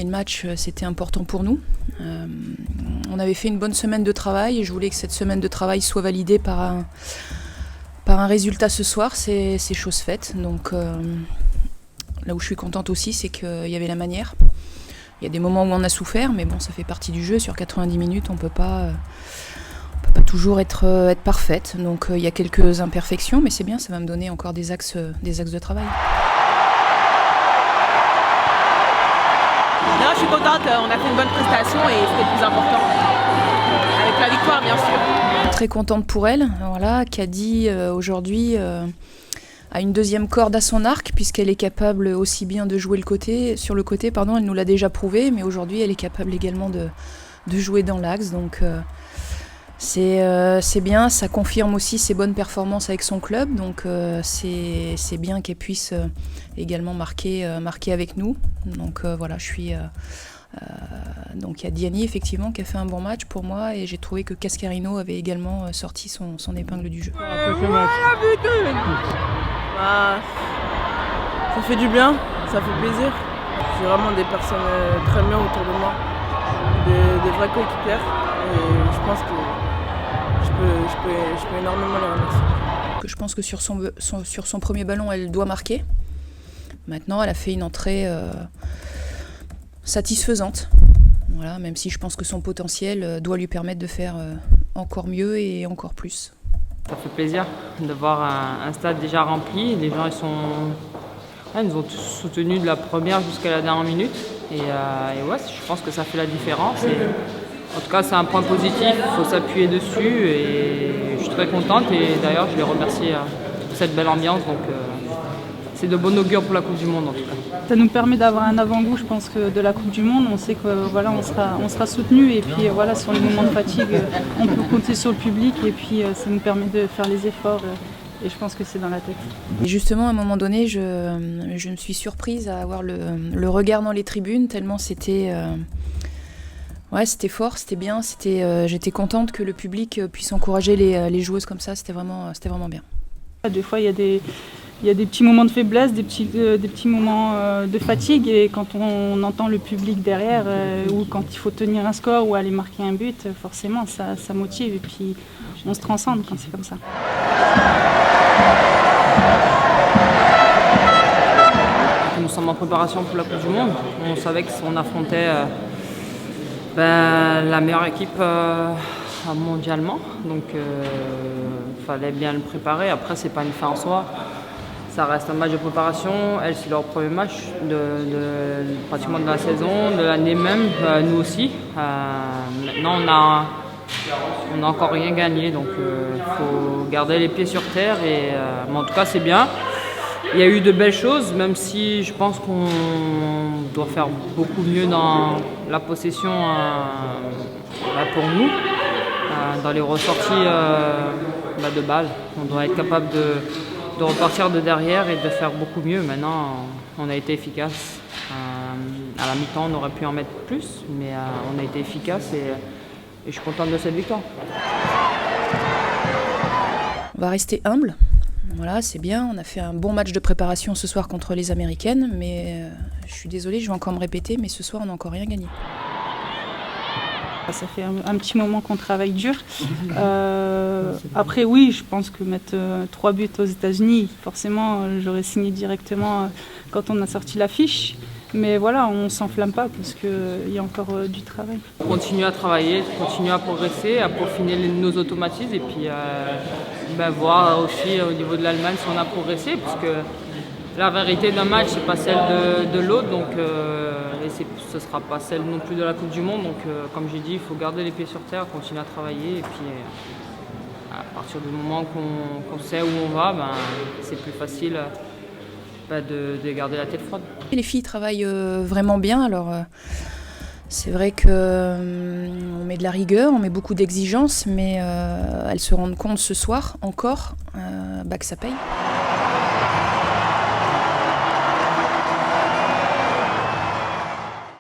le match, c'était important pour nous. On avait fait une bonne semaine de travail et je voulais que cette semaine de travail soit validée par un résultat ce soir. C'est chose faite. Donc là où je suis contente aussi, c'est qu'il y avait la manière. Il y a des moments où on a souffert, mais bon, ça fait partie du jeu. Sur 90 minutes, on peut pas toujours être parfaite. Donc il y a quelques imperfections, mais c'est bien, ça va me donner encore des axes de travail. Non, je suis contente, on a fait une bonne prestation et c'était le plus important. Avec la victoire, bien sûr. Très contente pour elle, voilà, Caddy aujourd'hui a une deuxième corde à son arc, puisqu'elle est capable aussi bien de jouer sur le côté, elle nous l'a déjà prouvé, mais aujourd'hui elle est capable également de jouer dans l'axe. Donc c'est bien, ça confirme aussi ses bonnes performances avec son club, donc c'est bien qu'elle puisse également marquer avec nous. Donc voilà, je suis... donc il y a Diani effectivement qui a fait un bon match pour moi et j'ai trouvé que Cascarino avait également sorti son épingle du jeu. Ça fait du bien, ça fait plaisir. J'ai vraiment des personnes très bien autour de moi, des vrais coéquipières et je pense que je peux énormément les remercier. Je pense que sur son premier ballon, elle doit marquer. Maintenant, elle a fait une entrée satisfaisante. Voilà, même si je pense que son potentiel doit lui permettre de faire encore mieux et encore plus. Ça fait plaisir de voir un stade déjà rempli. Les gens ils nous ont tous soutenus de la première jusqu'à la dernière minute. Et ouais, je pense que ça fait la différence. En tout cas, c'est un point positif, il faut s'appuyer dessus et je suis très contente et d'ailleurs je les remercie pour cette belle ambiance. Donc c'est de bon augure pour la Coupe du Monde en tout cas. Ça nous permet d'avoir un avant-goût, je pense, que de la Coupe du Monde. On sait que voilà, on sera soutenu et puis voilà, sur les moments de fatigue, on peut compter sur le public et puis ça nous permet de faire les efforts. Et je pense que c'est dans la tête. Et justement, à un moment donné, je me suis surprise à avoir le regard dans les tribunes, tellement c'était... Ouais, c'était fort, c'était bien, j'étais contente que le public puisse encourager les joueuses comme ça, c'était vraiment bien. Des fois, il y a des petits moments de faiblesse, des petits moments de fatigue et quand on entend le public derrière ou quand il faut tenir un score ou aller marquer un but, forcément, ça motive et puis on se transcende quand c'est comme ça. Nous sommes en préparation pour la Coupe du Monde. On savait qu'on affrontait la meilleure équipe mondialement, donc fallait bien le préparer. Après, c'est pas une fin en soi, ça reste un match de préparation. Elle, c'est leur premier match pratiquement de la saison, de l'année même. Nous aussi. Maintenant, on n'a encore rien gagné, donc il faut garder les pieds sur terre. Mais en tout cas, c'est bien. Il y a eu de belles choses, même si je pense qu'on doit faire beaucoup mieux dans la possession pour nous, dans les ressorties de balles. On doit être capable de repartir de derrière et de faire beaucoup mieux. Maintenant, on a été efficace. À la mi-temps, on aurait pu en mettre plus, mais on a été efficace et je suis contente de cette victoire. On va rester humble. Voilà, c'est bien, on a fait un bon match de préparation ce soir contre les Américaines, mais je suis désolée, je vais encore me répéter, mais ce soir on n'a encore rien gagné. Ça fait un petit moment qu'on travaille dur. Après oui, je pense que mettre 3 buts aux États-Unis, forcément j'aurais signé directement quand on a sorti l'affiche. Mais voilà, on ne s'enflamme pas parce qu'il y a encore du travail. Continuer à travailler, continuer à progresser, à peaufiner nos automatismes et puis voir aussi au niveau de l'Allemagne si on a progressé, parce que la vérité d'un match, c'est pas celle de l'autre, donc et ce ne sera pas celle non plus de la Coupe du Monde. Donc comme j'ai dit, il faut garder les pieds sur terre, continuer à travailler et puis à partir du moment qu'on sait où on va, c'est plus facile de garder la tête froide. Les filles travaillent vraiment bien, alors c'est vrai qu'on met de la rigueur, on met beaucoup d'exigences, mais elles se rendent compte ce soir encore que ça paye.